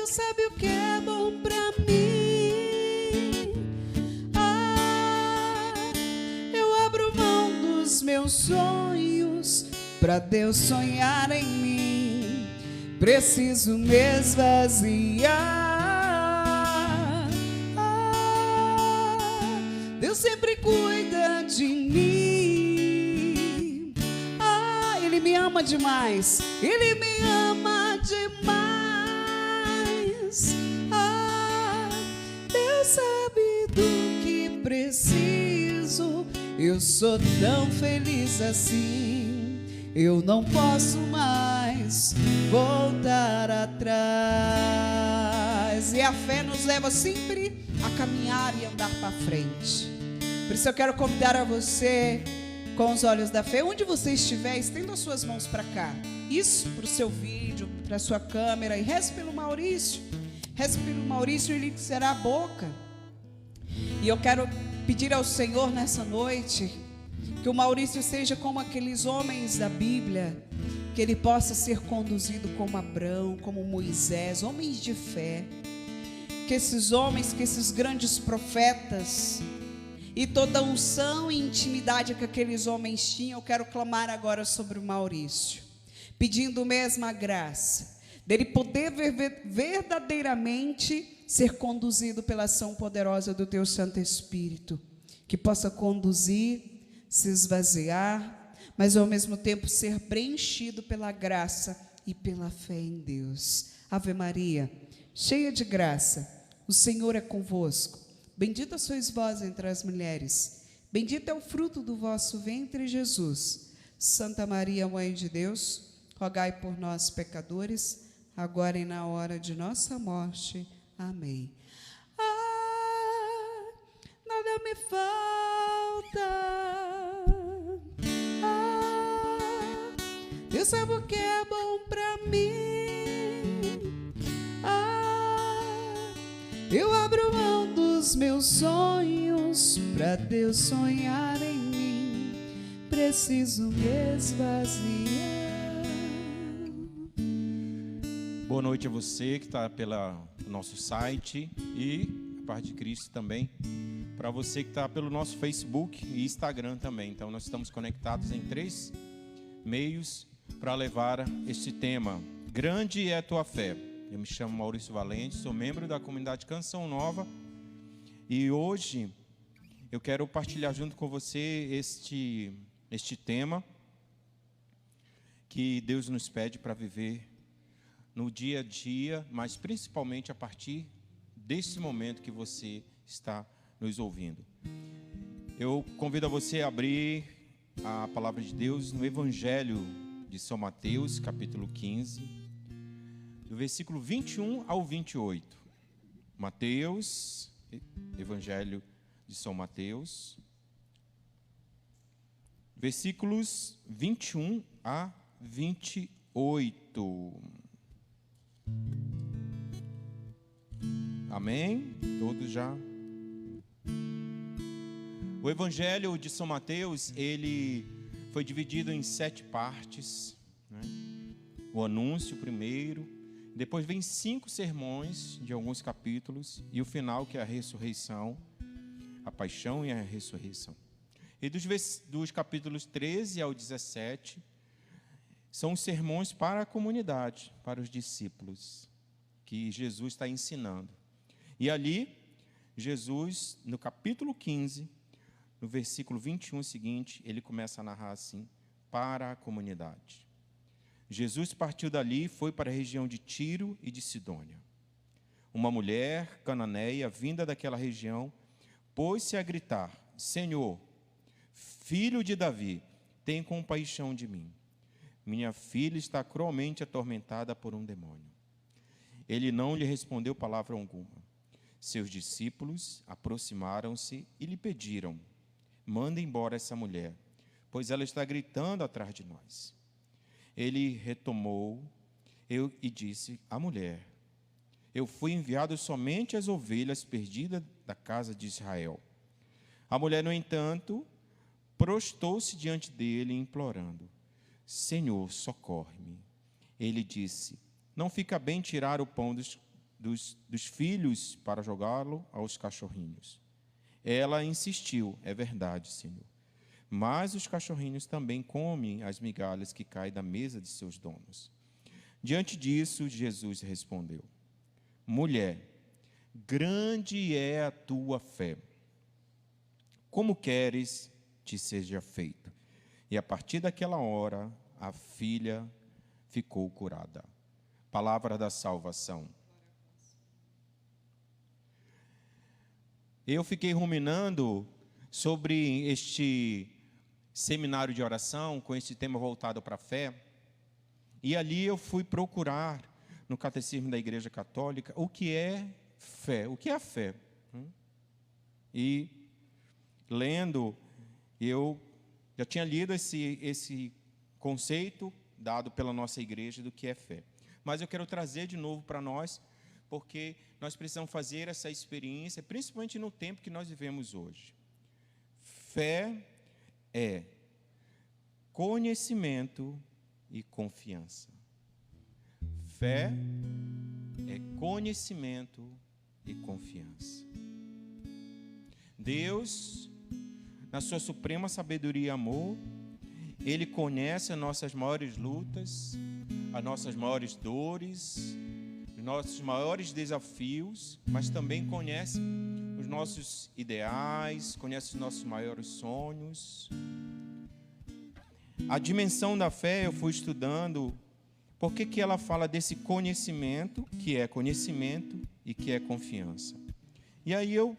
Deus sabe o que é bom pra mim. Eu abro mão dos meus sonhos pra Deus sonhar em mim. Preciso me esvaziar. Deus sempre cuida de mim. Ele me ama demais. Ele me ama demais. Deus sabe do que preciso. Eu sou tão feliz assim. Eu não posso mais voltar atrás. E a fé nos leva sempre a caminhar e andar para frente. Por isso eu quero convidar a você, com os olhos da fé, onde você estiver, estenda as suas mãos para cá. Isso para o seu vídeo, para a sua câmera. E reze pelo Maurício. Reze pelo Maurício, ele será a boca. E eu quero pedir ao Senhor nessa noite que o Maurício seja como aqueles homens da Bíblia, que ele possa ser conduzido como Abraão, como Moisés, homens de fé. Que esses homens, que esses grandes profetas e toda a unção e intimidade que aqueles homens tinham, eu quero clamar agora sobre o Maurício, pedindo mesmo a graça dele poder verdadeiramente ser conduzido pela ação poderosa do teu Santo Espírito, que possa conduzir, se esvaziar, mas ao mesmo tempo ser preenchido pela graça e pela fé em Deus. Ave Maria, cheia de graça, o Senhor é convosco. Bendita sois vós entre as mulheres, bendito é o fruto do vosso ventre, Jesus. Santa Maria, Mãe de Deus, rogai por nós, pecadores, agora e na hora de nossa morte. Amém. Nada me falta. Deus sabe o que é bom pra mim. Eu abro mão dos meus sonhos pra Deus sonhar em mim. Preciso me esvaziar. Boa noite a você que está pelo nosso site e a parte de Cristo também. Para você que está pelo nosso Facebook e Instagram também. Então nós estamos conectados em 3 meios para levar este tema. Grande é a tua fé. Eu me chamo Maurício Valente, sou membro da comunidade Canção Nova. E hoje eu quero partilhar junto com você este tema que Deus nos pede para viver no dia a dia, mas principalmente a partir desse momento que você está nos ouvindo. Eu convido a você a abrir a palavra de Deus no Evangelho de São Mateus, capítulo 15, do versículo 21 ao 28. Mateus, Evangelho de São Mateus, versículos 21 a 28. Amém? Todos já? O Evangelho de São Mateus, ele foi dividido em 7 partes, né? O anúncio primeiro, depois vem 5 sermões de alguns capítulos, e o final, que é a ressurreição, a paixão e a ressurreição. E dos capítulos 13 ao 17, são os sermões para a comunidade, para os discípulos, que Jesus está ensinando. E ali, Jesus, no capítulo 15, no versículo 21 seguinte, ele começa a narrar assim, para a comunidade. Jesus partiu dali e foi para a região de Tiro e de Sidônia. Uma mulher cananeia, vinda daquela região, pôs-se a gritar: Senhor, filho de Davi, tem compaixão de mim. Minha filha está cruelmente atormentada por um demônio. Ele não lhe respondeu palavra alguma. Seus discípulos aproximaram-se e lhe pediram: manda embora essa mulher, pois ela está gritando atrás de nós. Ele retomou e disse à mulher: eu fui enviado somente às ovelhas perdidas da casa de Israel. A mulher, no entanto, prostou-se diante dele, implorando: Senhor, socorre-me. Ele disse: não fica bem tirar o pão dos filhos para jogá-lo aos cachorrinhos. Ela insistiu: é verdade, Senhor. Mas os cachorrinhos também comem as migalhas que caem da mesa de seus donos. Diante disso, Jesus respondeu: mulher, grande é a tua fé. Como queres te seja feito? E a partir daquela hora, a filha ficou curada. Palavra da salvação. Eu fiquei ruminando sobre este seminário de oração, com este tema voltado para a fé, e ali eu fui procurar no Catecismo da Igreja Católica o que é fé, o que é a fé. E lendo, eu já tinha lido esse conceito dado pela nossa igreja do que é fé. Mas eu quero trazer de novo para nós, porque nós precisamos fazer essa experiência, principalmente no tempo que nós vivemos hoje. Fé é conhecimento e confiança. Fé é conhecimento e confiança. Deus, na sua suprema sabedoria e amor, Ele conhece as nossas maiores lutas, as nossas maiores dores, os nossos maiores desafios, mas também conhece os nossos ideais, conhece os nossos maiores sonhos. A dimensão da fé eu fui estudando, porque que ela fala desse conhecimento, que é conhecimento e que é confiança. E aí eu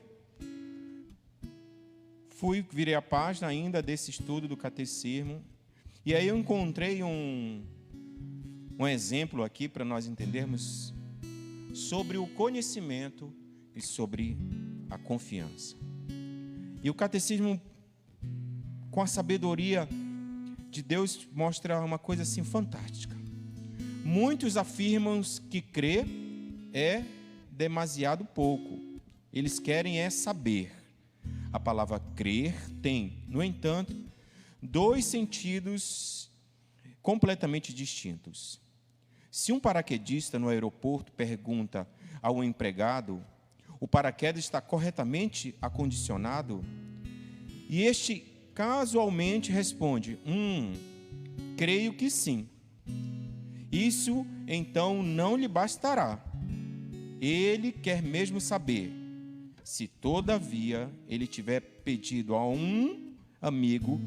virei a página ainda desse estudo do catecismo, e aí eu encontrei um exemplo aqui para nós entendermos sobre o conhecimento e sobre a confiança. E o catecismo, com a sabedoria de Deus, mostra uma coisa assim fantástica. Muitos afirmam que crer é demasiado pouco. Eles querem é saber. A palavra crer tem, no entanto, dois sentidos completamente distintos. Se um paraquedista no aeroporto pergunta ao empregado: o paraquedas está corretamente acondicionado? E este casualmente responde: creio que sim. Isso então não lhe bastará. Ele quer mesmo saber se todavia ele tiver pedido a um amigo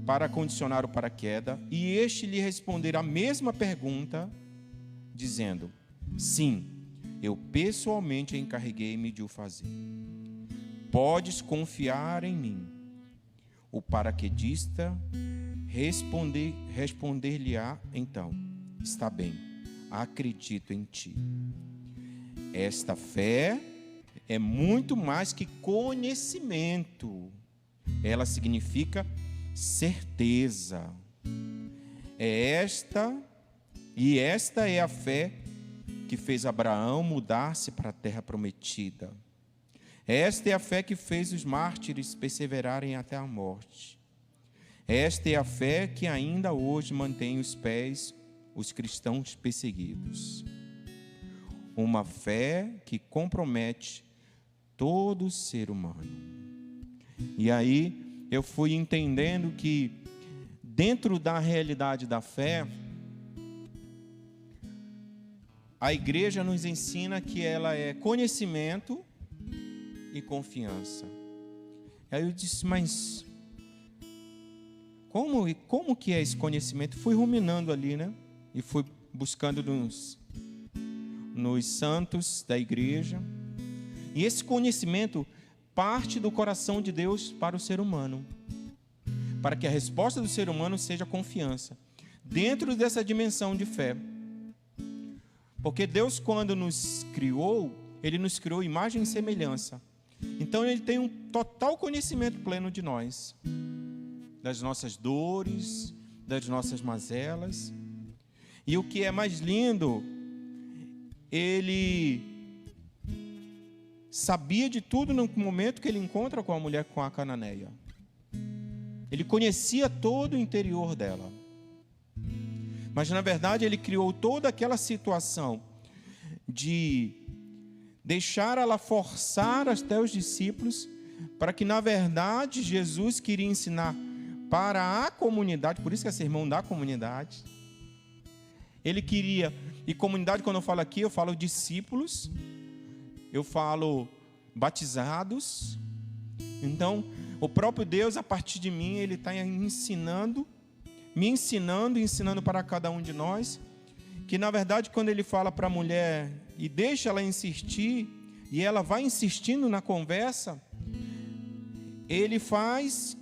para acondicionar o paraquedas e este lhe responder a mesma pergunta, dizendo: sim, eu pessoalmente encarreguei-me de o fazer. Podes confiar em mim. O paraquedista responder-lhe-á então: está bem, acredito em ti. Esta fé é muito mais que conhecimento. Ela significa certeza. Esta é a fé que fez Abraão mudar-se para a terra prometida. Esta é a fé que fez os mártires perseverarem até a morte. Esta é a fé que ainda hoje mantém os pés os cristãos perseguidos. Uma fé que compromete todo ser humano. E aí eu fui entendendo que dentro da realidade da fé, a igreja nos ensina que ela é conhecimento e confiança. Aí eu disse: mas como que é esse conhecimento? Fui ruminando ali, né? E fui buscando nos santos da igreja. E esse conhecimento parte do coração de Deus para o ser humano, para que a resposta do ser humano seja confiança, dentro dessa dimensão de fé. Porque Deus, quando nos criou, Ele nos criou imagem e semelhança. Então Ele tem um total conhecimento pleno de nós, das nossas dores, das nossas mazelas. E o que é mais lindo, Ele sabia de tudo no momento que Ele encontra com a mulher, com a cananeia. Ele conhecia todo o interior dela. Mas, na verdade, Ele criou toda aquela situação de deixar ela forçar até os discípulos, para que, na verdade, Jesus queria ensinar para a comunidade, por isso que é sermão da comunidade. Ele queria, e comunidade, quando eu falo aqui, eu falo discípulos, eu falo batizados. Então, o próprio Deus, a partir de mim, Ele está ensinando, me ensinando e ensinando para cada um de nós, que na verdade, quando Ele fala para a mulher e deixa ela insistir, e ela vai insistindo na conversa, Ele faz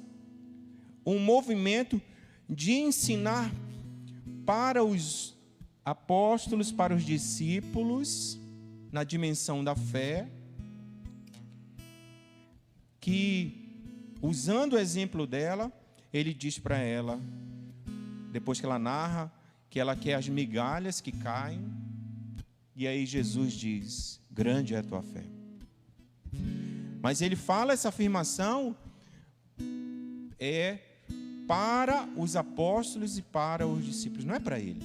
um movimento de ensinar para os apóstolos, para os discípulos, na dimensão da fé, que, usando o exemplo dela, ele diz para ela, depois que ela narra, que ela quer as migalhas que caem, e aí Jesus diz: grande é a tua fé. Mas ele fala essa afirmação para os apóstolos e para os discípulos, não é para ele.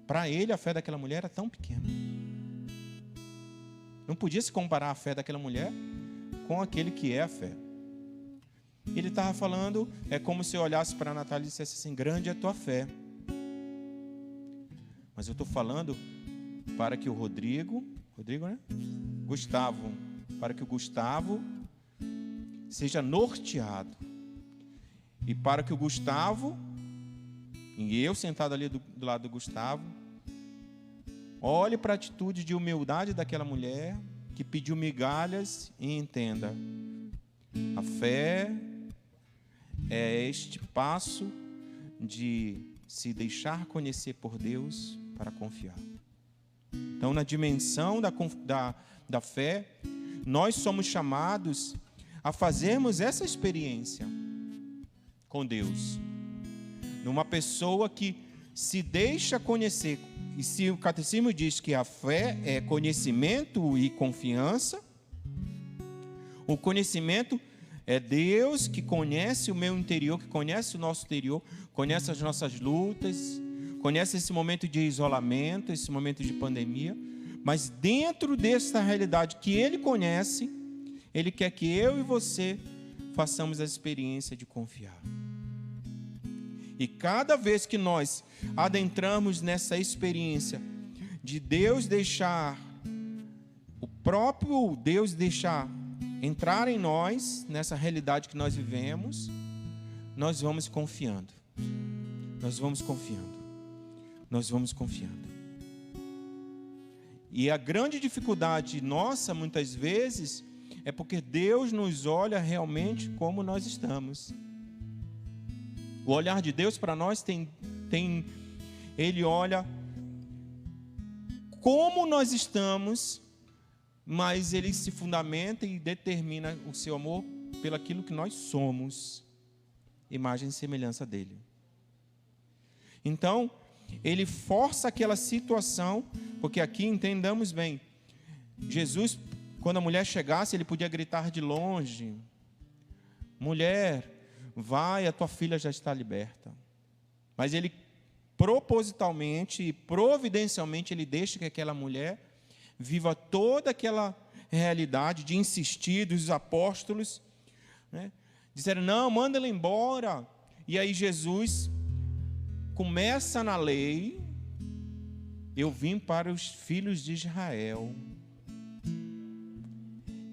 Para ele, a fé daquela mulher era tão pequena. Não podia se comparar a fé daquela mulher com aquele que é a fé. Ele estava falando, é como se eu olhasse para a Natália e dissesse assim: grande é a tua fé. Mas eu estou falando para que o Rodrigo, né? Gustavo, para que o Gustavo seja norteado. E para que o Gustavo, e eu sentado ali do lado do Gustavo, olhe para a atitude de humildade daquela mulher que pediu migalhas e entenda: a fé é este passo de se deixar conhecer por Deus para confiar. Então, na dimensão da fé, nós somos chamados a fazermos essa experiência com Deus, numa pessoa que se deixa conhecer. E se o catecismo diz que a fé é conhecimento e confiança, o conhecimento é Deus que conhece o meu interior, que conhece o nosso interior, conhece as nossas lutas, conhece esse momento de isolamento, esse momento de pandemia, mas dentro dessa realidade que Ele conhece, Ele quer que eu e você façamos a experiência de confiar. E cada vez que nós adentramos nessa experiência de Deus deixar, o próprio Deus deixar entrar em nós, nessa realidade que nós vivemos, nós vamos confiando. Nós vamos confiando. Nós vamos confiando. E a grande dificuldade nossa, muitas vezes, é porque Deus nos olha realmente como nós estamos. O olhar de Deus para nós Ele olha como nós estamos, mas Ele se fundamenta e determina o seu amor pelaquilo que nós somos, imagem e semelhança dEle. Então, Ele força aquela situação, porque aqui entendamos bem, Jesus, quando a mulher chegasse, Ele podia gritar de longe: mulher, vai, a tua filha já está liberta. Mas Ele propositalmente e providencialmente Ele deixa que aquela mulher viva toda aquela realidade de insistir dos apóstolos, né? Disseram: não, manda ela embora. E aí Jesus começa na lei: eu vim para os filhos de Israel.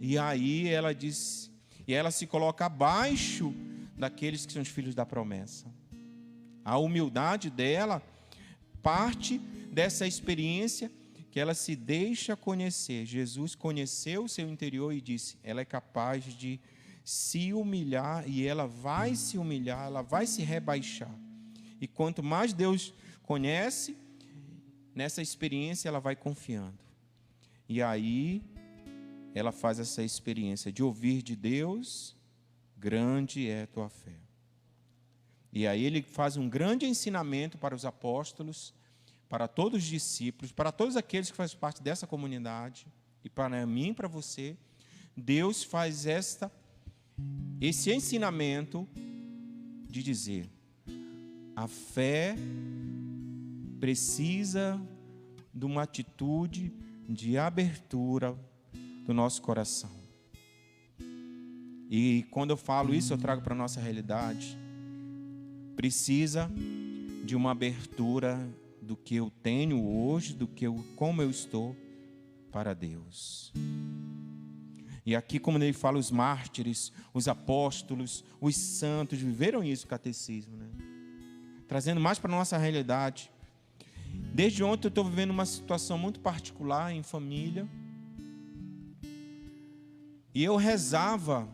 E aí ela diz, e ela se coloca abaixo daqueles que são os filhos da promessa. A humildade dela parte dessa experiência que ela se deixa conhecer. Jesus conheceu o seu interior e disse: ela é capaz de se humilhar, e ela vai se humilhar, ela vai se rebaixar. E quanto mais Deus conhece, nessa experiência ela vai confiando. E aí ela faz essa experiência de ouvir de Deus: grande é a tua fé. E aí ele faz um grande ensinamento para os apóstolos, para todos os discípulos, para todos aqueles que fazem parte dessa comunidade, e para mim e para você. Deus faz esse ensinamento de dizer: a fé precisa de uma atitude de abertura do nosso coração. E quando eu falo isso, eu trago para a nossa realidade. Precisa de uma abertura do que eu tenho hoje, como eu estou para Deus. E aqui, como ele fala, os mártires, os apóstolos, os santos viveram isso, o catecismo, né? Trazendo mais para a nossa realidade. Desde ontem eu estou vivendo uma situação muito particular em família. E eu rezava,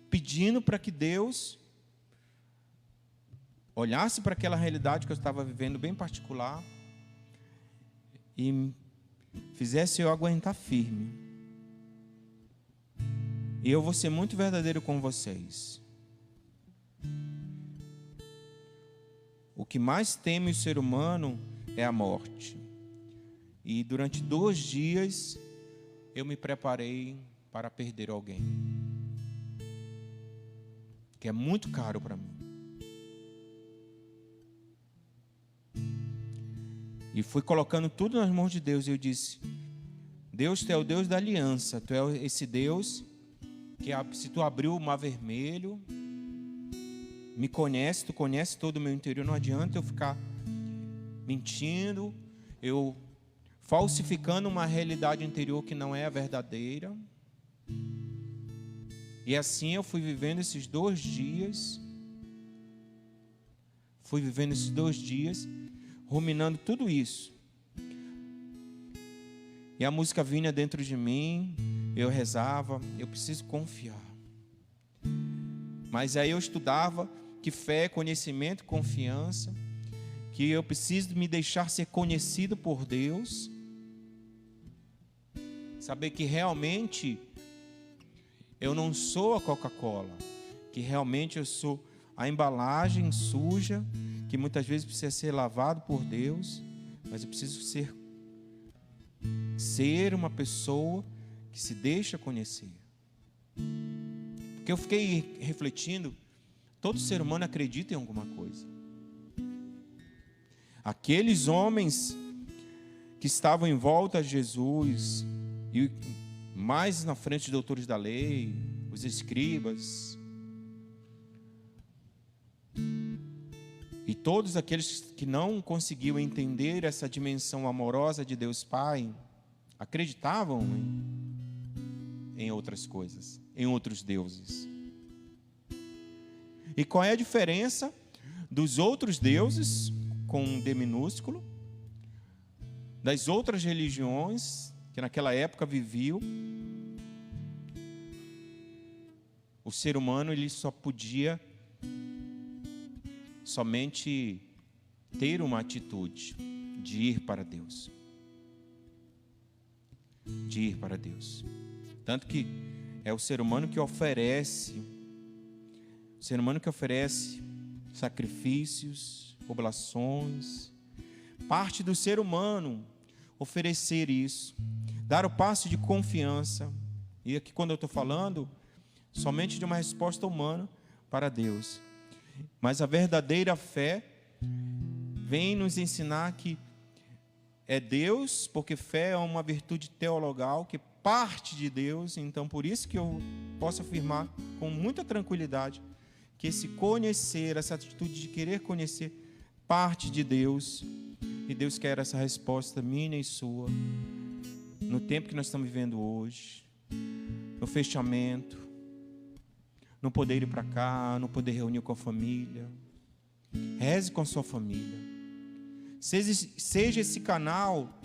pedindo para que Deus olhasse para aquela realidade que eu estava vivendo bem particular e fizesse eu aguentar firme. E eu vou ser muito verdadeiro com vocês. O que mais teme o ser humano é a morte. E durante 2 dias eu me preparei para perder alguém, que é muito caro para mim. E fui colocando tudo nas mãos de Deus. E eu disse: Deus, Tu é o Deus da aliança. Tu é esse Deus que, se Tu abriu o mar vermelho, me conhece, Tu conhece todo o meu interior. Não adianta eu ficar mentindo, eu falsificando uma realidade interior que não é a verdadeira. E assim eu fui vivendo esses 2 dias. Ruminando tudo isso. E a música vinha dentro de mim, eu rezava, eu preciso confiar. Mas aí eu estudava que fé, conhecimento, confiança, que eu preciso me deixar ser conhecido por Deus, saber que realmente eu não sou a Coca-Cola, que realmente eu sou a embalagem suja, que muitas vezes precisa ser lavado por Deus, mas eu preciso ser uma pessoa que se deixa conhecer. Porque eu fiquei refletindo, todo ser humano acredita em alguma coisa. Aqueles homens que estavam em volta de Jesus, e mais na frente dos doutores da lei, os escribas, e todos aqueles que não conseguiam entender essa dimensão amorosa de Deus Pai, acreditavam em outras coisas, em outros deuses. E qual é a diferença dos outros deuses, com um D minúsculo, das outras religiões que naquela época viviam? O ser humano, ele só podia somente ter uma atitude de ir para Deus. De ir para Deus. Tanto que é o ser humano que oferece, sacrifícios, oblações. Parte do ser humano oferecer isso, dar o passo de confiança. E aqui, quando eu estou falando, somente de uma resposta humana para Deus. Mas a verdadeira fé vem nos ensinar que é Deus, porque fé é uma virtude teologal que parte de Deus. Então, por isso que eu posso afirmar com muita tranquilidade que esse conhecer, essa atitude de querer conhecer, parte de Deus. E Deus quer essa resposta minha e sua, no tempo que nós estamos vivendo hoje, no fechamento, não poder ir para cá, não poder reunir com a família. Reze com a sua família. Seja esse canal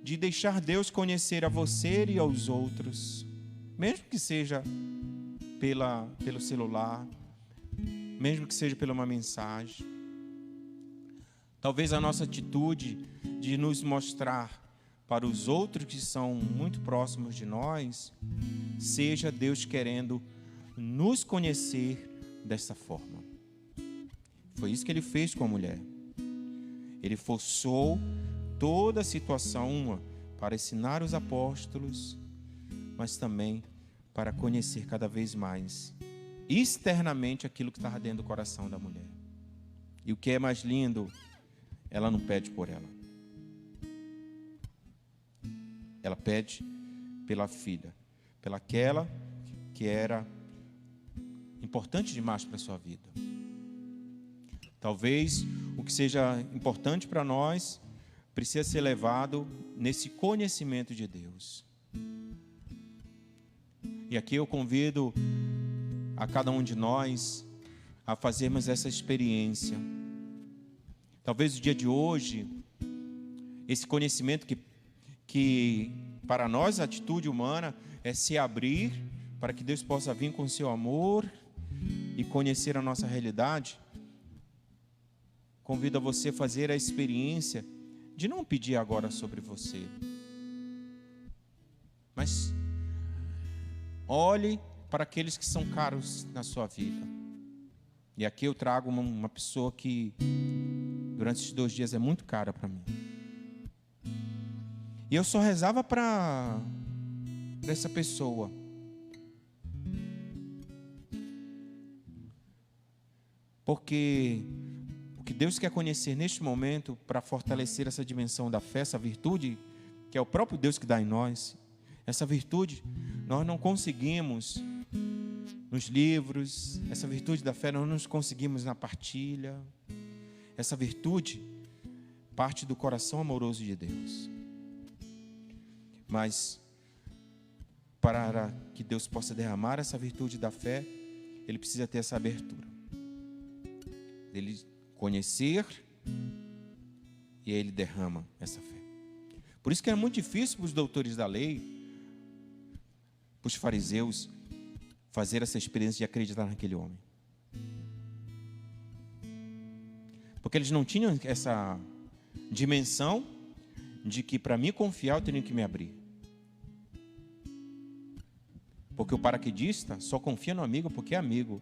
de deixar Deus conhecer a você e aos outros, mesmo que seja pelo celular, mesmo que seja pela uma mensagem. Talvez a nossa atitude de nos mostrar para os outros que são muito próximos de nós, seja Deus querendo nos conhecer dessa forma. Foi isso que ele fez com a mulher. Ele forçou toda a situação para ensinar os apóstolos, mas também para conhecer cada vez mais externamente aquilo que estava dentro do coração da mulher. E o que é mais lindo, ela não pede por ela. ela pede pela filha, pelaquela que era importante demais para a sua vida. Talvez o que seja importante para nós precisa ser levado nesse conhecimento de Deus. E aqui eu convido a cada um de nós a fazermos essa experiência. Talvez o dia de hoje, esse conhecimento que para nós a atitude humana é se abrir para que Deus possa vir com o seu amor e conhecer a nossa realidade. Convido a você a fazer a experiência de não pedir agora sobre você, mas olhe para aqueles que são caros na sua vida. E aqui eu trago uma pessoa que durante esses 2 dias é muito cara para mim. E eu só rezava para essa pessoa. Porque o que Deus quer conhecer neste momento para fortalecer essa dimensão da fé, essa virtude, que é o próprio Deus que dá em nós, essa virtude nós não conseguimos nos livros, essa virtude da fé nós não conseguimos na partilha. Essa virtude parte do coração amoroso de Deus. Mas para que Deus possa derramar essa virtude da fé, Ele precisa ter essa abertura. Ele conhecer e Ele derrama essa fé. Por isso que era muito difícil para os doutores da lei, para os fariseus, fazer essa experiência de acreditar naquele homem. Porque eles não tinham essa dimensão de que para mim confiar eu tenho que me abrir. Porque o paraquedista só confia no amigo porque é amigo.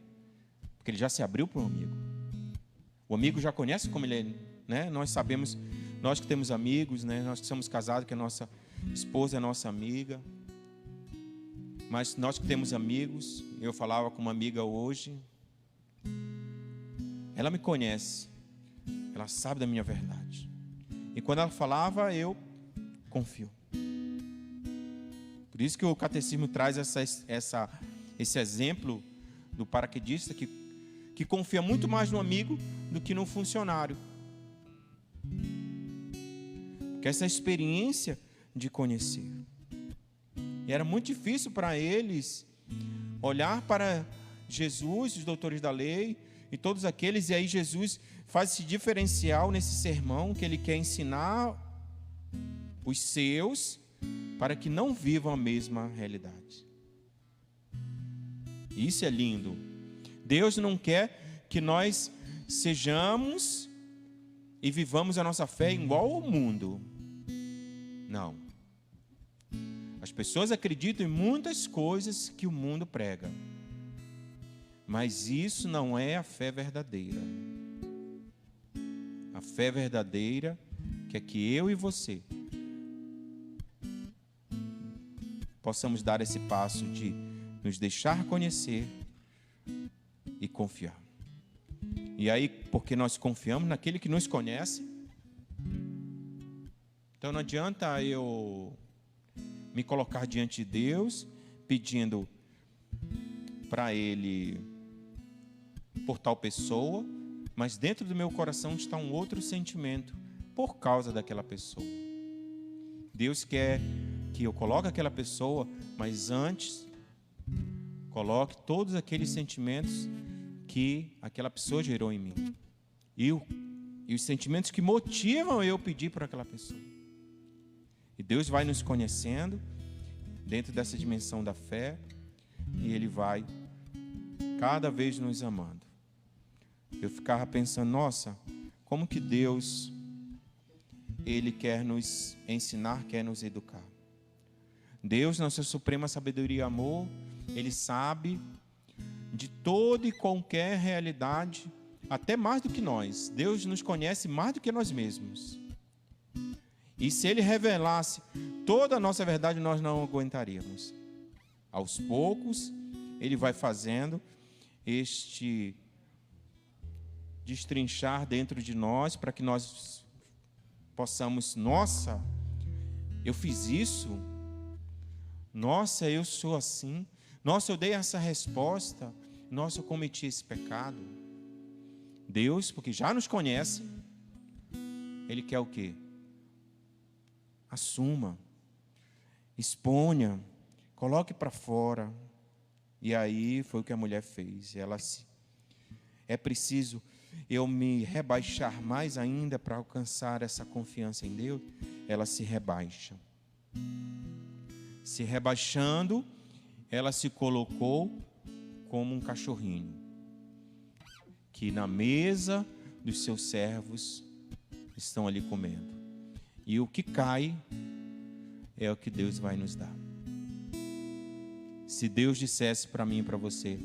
Porque ele já se abriu para o amigo. O amigo já conhece como ele é, né? Nós sabemos, nós que temos amigos, né? Nós que somos casados, que a nossa esposa é nossa amiga. Mas nós que temos amigos, eu falava com uma amiga hoje, ela me conhece, ela sabe da minha verdade. E quando ela falava, eu confio. Por isso que o catecismo traz esse exemplo do paraquedista que confia muito mais no amigo do que no funcionário. Porque essa experiência de conhecer. E era muito difícil para eles olhar para Jesus, os doutores da lei e todos aqueles, e aí Jesus faz esse diferencial nesse sermão que ele quer ensinar os seus para que não vivam a mesma realidade. Isso é lindo. Deus não quer que nós sejamos e vivamos a nossa fé igual ao mundo. Não. As pessoas acreditam em muitas coisas que o mundo prega. Mas isso não é a fé verdadeira. A fé verdadeira que é que eu e você possamos dar esse passo de nos deixar conhecer e confiar. E aí, porque nós confiamos naquele que nos conhece, então não adianta eu me colocar diante de Deus, pedindo para Ele por tal pessoa, mas dentro do meu coração está um outro sentimento por causa daquela pessoa. Deus quer que eu coloque aquela pessoa, mas antes coloque todos aqueles sentimentos que aquela pessoa gerou em mim. E os sentimentos que motivam eu pedir por aquela pessoa. E Deus vai nos conhecendo dentro dessa dimensão da fé e Ele vai cada vez nos amando. Eu ficava pensando, nossa, como que Deus, Ele quer nos ensinar, quer nos educar. Deus, na sua suprema sabedoria e amor, Ele sabe de toda e qualquer realidade, até mais do que nós. Deus nos conhece mais do que nós mesmos. E se Ele revelasse toda a nossa verdade, nós não aguentaríamos. Aos poucos, Ele vai fazendo este destrinchar dentro de nós, para que nós possamos, nossa, eu fiz isso, Nossa, eu sou assim. Nossa, eu dei essa resposta. Nossa, eu cometi esse pecado. Deus, porque já nos conhece, Ele quer o quê? Assuma, exponha, coloque para fora. E aí foi o que a mulher fez. É preciso eu me rebaixar mais ainda para alcançar essa confiança em Deus. Ela se rebaixa. Se rebaixando, ela se colocou como um cachorrinho, que na mesa dos seus servos estão ali comendo. E o que cai é o que Deus vai nos dar. Se Deus dissesse para mim e para você,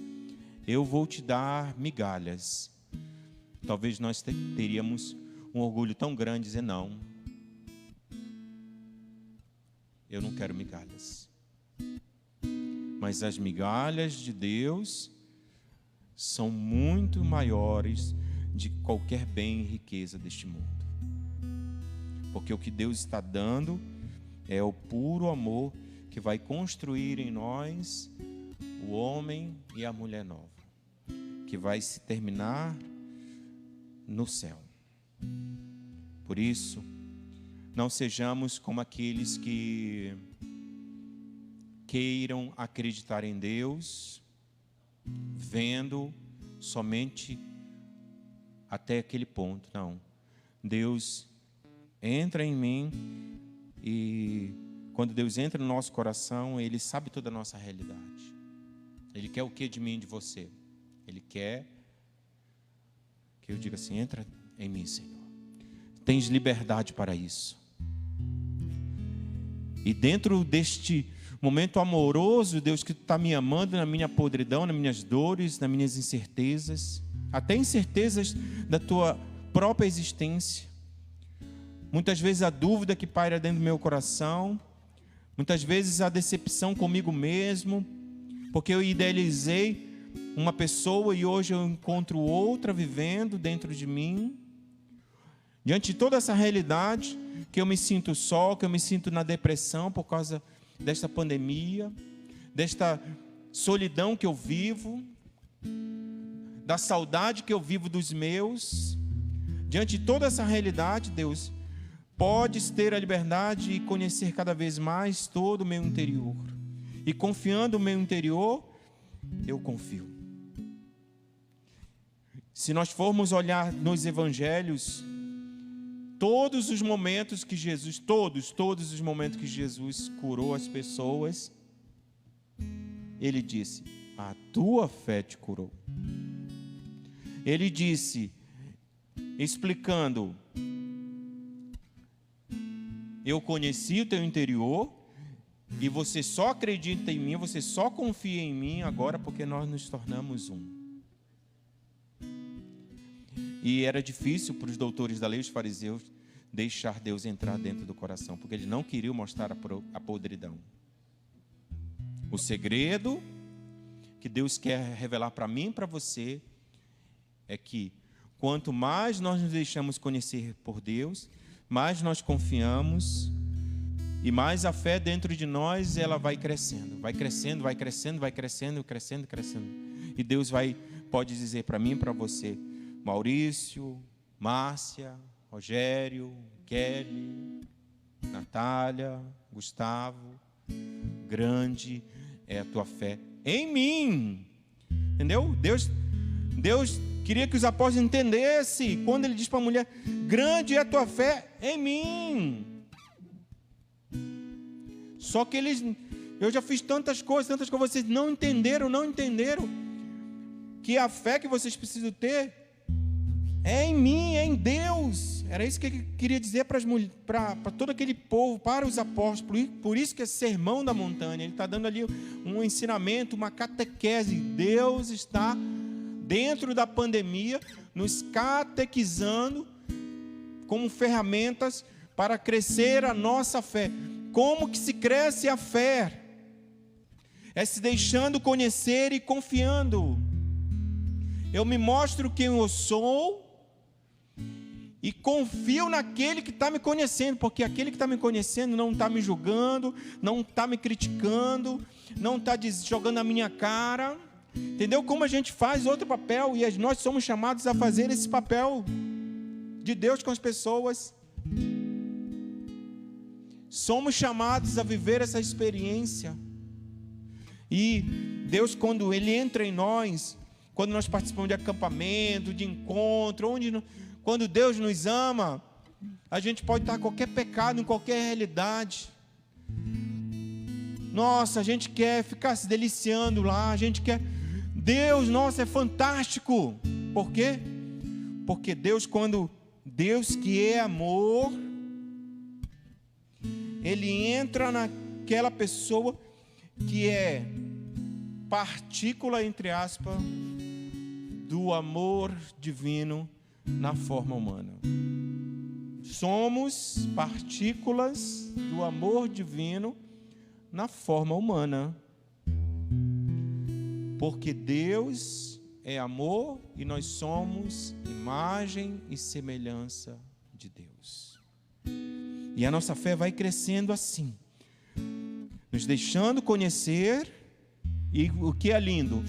eu vou te dar migalhas, talvez nós teríamos um orgulho tão grande de dizer não. Eu não quero migalhas. Mas as migalhas de Deus são muito maiores de qualquer bem e riqueza deste mundo. Porque o que Deus está dando é o puro amor que vai construir em nós o homem e a mulher nova, que vai se terminar no céu. Por isso, não sejamos como aqueles que queiram acreditar em Deus, vendo somente até aquele ponto. Não. Deus entra em mim e quando Deus entra no nosso coração, Ele sabe toda a nossa realidade. Ele quer o que de mim e de você? Ele quer que eu diga assim, entra em mim, Senhor. Tens liberdade para isso. E dentro deste momento amoroso, Deus que está me amando na minha podridão, nas minhas dores, nas minhas incertezas, até incertezas da tua própria existência. Muitas vezes a dúvida que paira dentro do meu coração, muitas vezes a decepção comigo mesmo, porque eu idealizei uma pessoa e hoje eu encontro outra vivendo dentro de mim. Diante de toda essa realidade, que eu me sinto só, que eu me sinto na depressão por causa desta pandemia, desta solidão que eu vivo, da saudade que eu vivo dos meus. Diante de toda essa realidade, Deus, podes ter a liberdade e conhecer cada vez mais todo o meu interior. E confiando no meu interior, eu confio. Se nós formos olhar nos evangelhos, todos os momentos que Jesus, todos os momentos que Jesus curou as pessoas, Ele disse, a tua fé te curou. Ele disse, explicando, eu conheci o teu interior e você só acredita em mim, você só confia em mim agora porque nós nos tornamos um. E era difícil para os doutores da lei, os fariseus, deixar Deus entrar dentro do coração, porque eles não queriam mostrar a podridão. O segredo que Deus quer revelar para mim e para você é que quanto mais nós nos deixamos conhecer por Deus, mais nós confiamos e mais a fé dentro de nós ela vai crescendo, vai crescendo, vai crescendo, vai crescendo, crescendo, crescendo. E Deus pode dizer para mim e para você, Maurício, Márcia, Rogério, Kelly, Natália, Gustavo, grande é a tua fé em mim. Entendeu? Deus queria que os apóstolos entendessem quando ele diz para a mulher, grande é a tua fé em mim. Só que eu já fiz tantas coisas, vocês não entenderam que a fé que vocês precisam ter é em mim, é em Deus. Era isso que ele queria dizer para todo aquele povo, para os apóstolos. Por isso que é sermão da montanha. Ele está dando ali um ensinamento, uma catequese. Deus está dentro da pandemia, nos catequizando como ferramentas para crescer a nossa fé. Como que se cresce a fé? É se deixando conhecer e confiando. Eu me mostro quem eu sou E confio naquele que está me conhecendo, porque aquele que está me conhecendo não está me julgando, não está me criticando, não está jogando na minha cara. Entendeu? Como a gente faz outro papel, e nós somos chamados a fazer esse papel de Deus com as pessoas. Somos chamados a viver essa experiência. E Deus, quando Ele entra em nós, quando nós participamos de acampamento, de encontro, quando Deus nos ama, a gente pode estar em qualquer pecado, em qualquer realidade. Nossa, a gente quer ficar se deliciando lá, a gente quer... Deus, nossa, é fantástico. Por quê? Porque Deus que é amor, Ele entra naquela pessoa que é partícula, entre aspas, do amor divino na forma humana. Somos partículas do amor divino na forma humana. Porque Deus é amor e nós somos imagem e semelhança de Deus. E a nossa fé vai crescendo assim, nos deixando conhecer. E o que é lindo,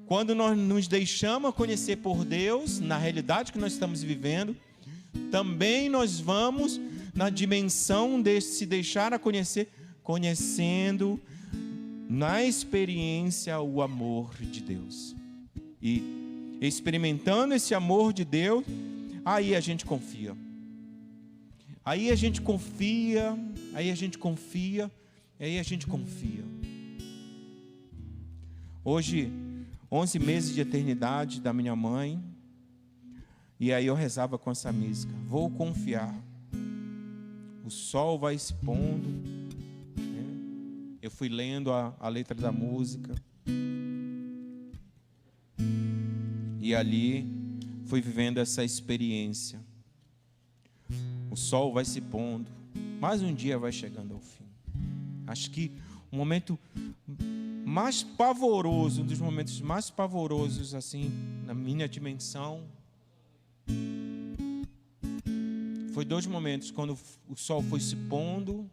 quando nós nos deixamos conhecer por Deus, na realidade que nós estamos vivendo, também nós vamos na dimensão de se deixar a conhecer, conhecendo na experiência o amor de Deus. E experimentando esse amor de Deus, aí a gente confia. Aí a gente confia, aí a gente confia, aí a gente confia. Hoje, 11 meses de eternidade da minha mãe, e aí eu rezava com essa música: vou confiar, o sol vai se pondo, né? Eu fui lendo a letra da música, e ali fui vivendo essa experiência. O sol vai se pondo, mais um dia vai chegando ao fim. Acho que o momento mais pavoroso, um dos momentos mais pavorosos, assim, na minha dimensão, foi 2 momentos, quando o sol foi se pondo,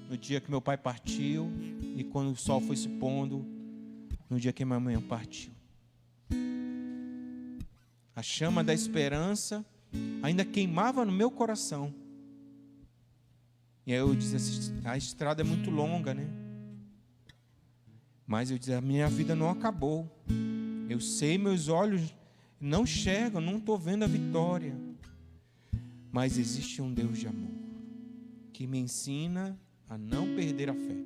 no dia que meu pai partiu, e quando o sol foi se pondo, no dia que minha mãe partiu. A chama da esperança ainda queimava no meu coração. E aí eu dizia assim, a estrada é muito longa, né? Mas eu dizia, a minha vida não acabou. Eu sei, meus olhos não enxergam, não estou vendo a vitória. Mas existe um Deus de amor que me ensina a não perder a fé.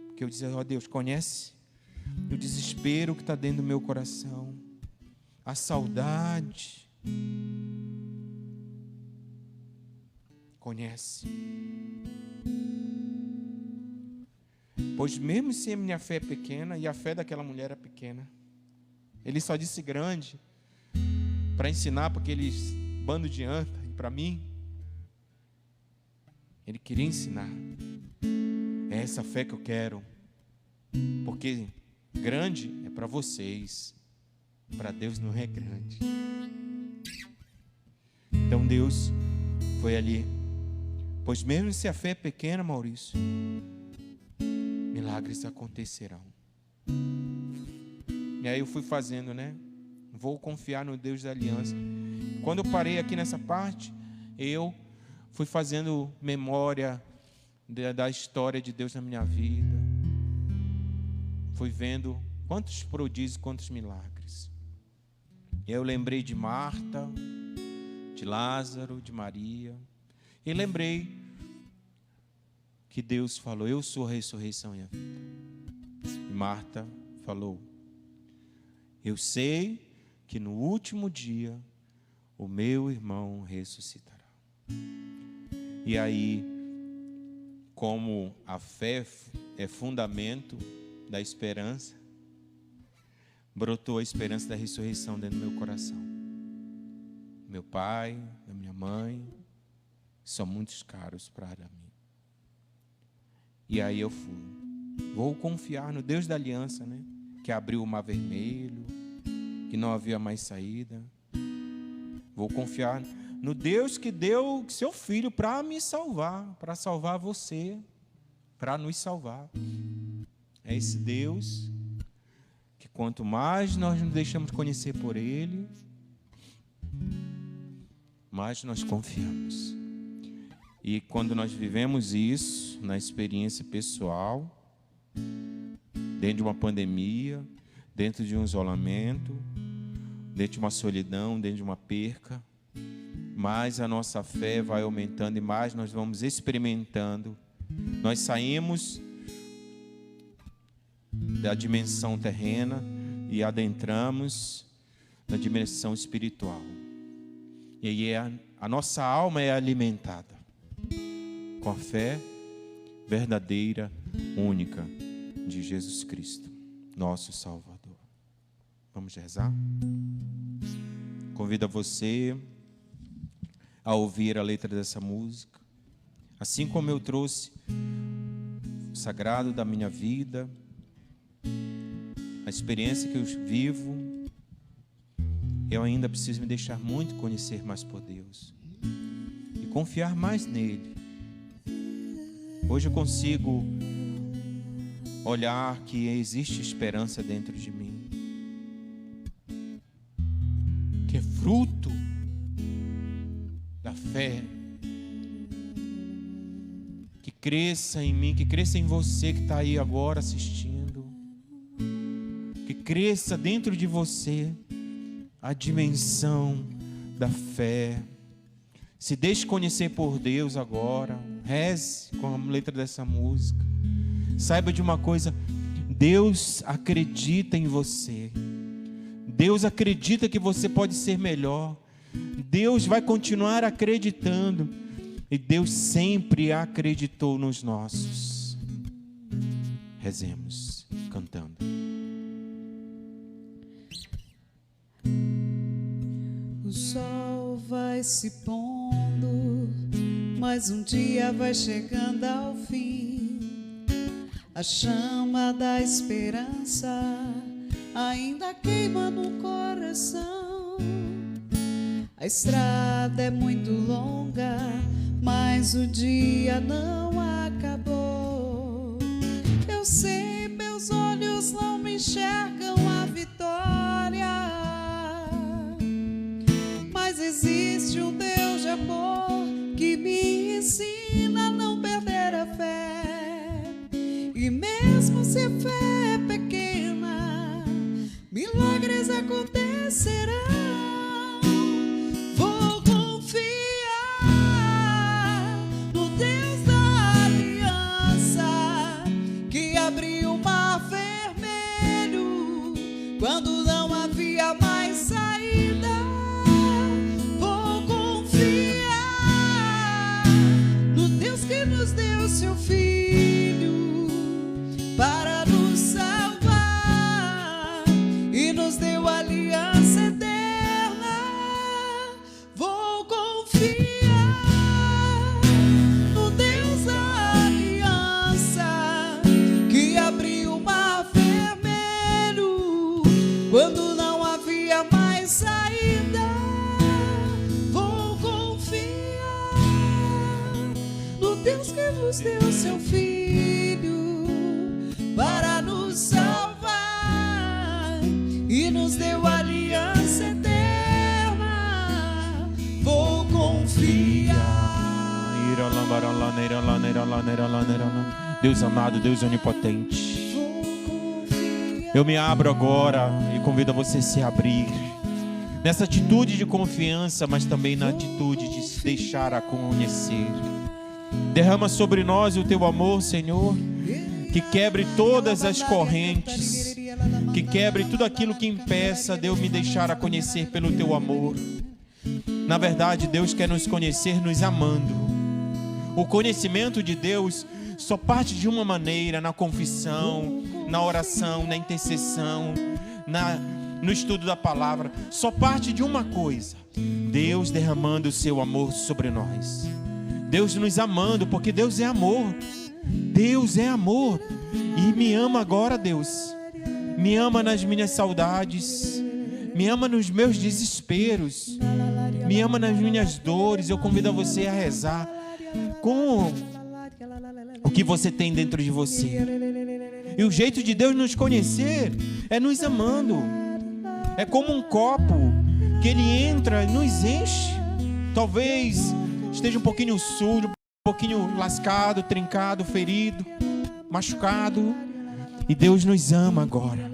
Porque eu dizia, ó Deus, conhece o desespero que está dentro do meu coração, a saudade. Conhece. Pois mesmo se a minha fé é pequena, e a fé daquela mulher é pequena, ele só disse grande, para ensinar para aqueles bando de anta, e para mim, ele queria ensinar. É essa fé que eu quero, porque grande é para vocês, para Deus não é grande. Então Deus foi ali, pois mesmo se a fé é pequena, Maurício, milagres acontecerão. E aí eu fui fazendo, né? Vou confiar no Deus da aliança. Quando eu parei aqui nessa parte, eu fui fazendo memória da história de Deus na minha vida. Fui vendo quantos prodígios, quantos milagres. E aí eu lembrei de Marta, de Lázaro, de Maria. E lembrei que Deus falou, eu sou a ressurreição e a vida. E Marta falou, eu sei que no último dia o meu irmão ressuscitará. E aí, como a fé é fundamento da esperança, brotou a esperança da ressurreição dentro do meu coração. Meu pai, a minha mãe, são muitos caros para mim. E aí eu fui. Vou confiar no Deus da aliança, né? Que abriu o mar vermelho, que não havia mais saída. Vou confiar no Deus que deu seu Filho para me salvar, para salvar você, para nos salvar. É esse Deus que quanto mais nós nos deixamos conhecer por Ele, mais nós confiamos. E quando nós vivemos isso na experiência pessoal, dentro de uma pandemia, dentro de um isolamento, dentro de uma solidão, dentro de uma perca, mais a nossa fé vai aumentando e mais nós vamos experimentando. Nós saímos da dimensão terrena e adentramos na dimensão espiritual. E aí a nossa alma é alimentada com a fé verdadeira, única de Jesus Cristo, nosso Salvador. Vamos rezar? Convido você a ouvir a letra dessa música, assim como eu trouxe o sagrado da minha vida, a experiência que eu vivo. Eu ainda preciso me deixar muito conhecer mais por Deus e confiar mais nele. Hoje eu consigo olhar que existe esperança dentro de mim, que é fruto da fé, que cresça em mim, que cresça em você que está aí agora assistindo, que cresça dentro de você a dimensão da fé. Se deixe conhecer por Deus agora, reze com a letra dessa música. Saiba de uma coisa: Deus acredita em você. Deus acredita que você pode ser melhor. Deus vai continuar acreditando. E Deus sempre acreditou nos nossos. Rezemos, cantando. O sol vai se pondo, mas um dia vai chegando ao fim. A chama da esperança ainda queima no coração. A estrada é muito longa, mas o dia não acabou. Eu sei, meus olhos não me enxergam a vitória, mas existe um Deus de amor que me ensina a não perder a fé. E mesmo se a fé é pequena, milagres acontecerão. Vou confiar no Deus da aliança, que abriu o mar vermelho quando não havia mais saída. Vou confiar no Deus que nos deu seu Filho para nos salvar e nos deu aliança eterna. Vou confiar no Deus da aliança, que abriu o mar vermelho quando não havia mais saída. Vou confiar no Deus que nos deu seu Filho para nos salvar e nos deu aliança eterna. Vou confiar. Deus amado, Deus onipotente, eu me abro agora e convido a você a se abrir nessa atitude de confiança, mas também na atitude de se deixar a conhecer. Derrama sobre nós o teu amor, Senhor, que quebre todas as correntes, que quebre tudo aquilo que impeça de eu me deixar a conhecer pelo teu amor. Na verdade, Deus quer nos conhecer nos amando. O conhecimento de Deus só parte de uma maneira: na confissão, na oração, na intercessão, no estudo da palavra. Só parte de uma coisa: Deus derramando o seu amor sobre nós. Deus nos amando, porque Deus é amor. Deus é amor e me ama agora, Deus. Me ama nas minhas saudades, me ama nos meus desesperos, me ama nas minhas dores. Eu convido você a rezar com o que você tem dentro de você. E o jeito de Deus nos conhecer é nos amando. É como um copo que ele entra e nos enche. Talvez esteja um pouquinho sujo, um pouquinho lascado, trincado, ferido, machucado. E Deus nos ama agora.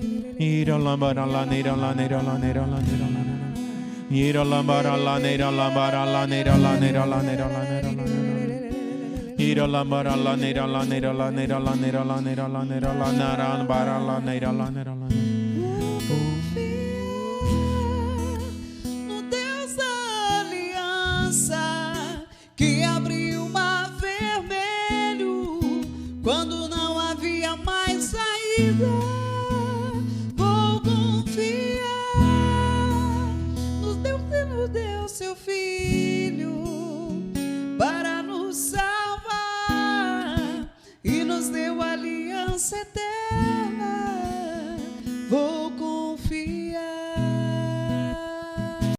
No Deus da aliança, que abriu o mar vermelho quando não havia mais saída. Vou confiar no Deus que nos deu seu Filho para nos salvar e nos deu aliança eterna.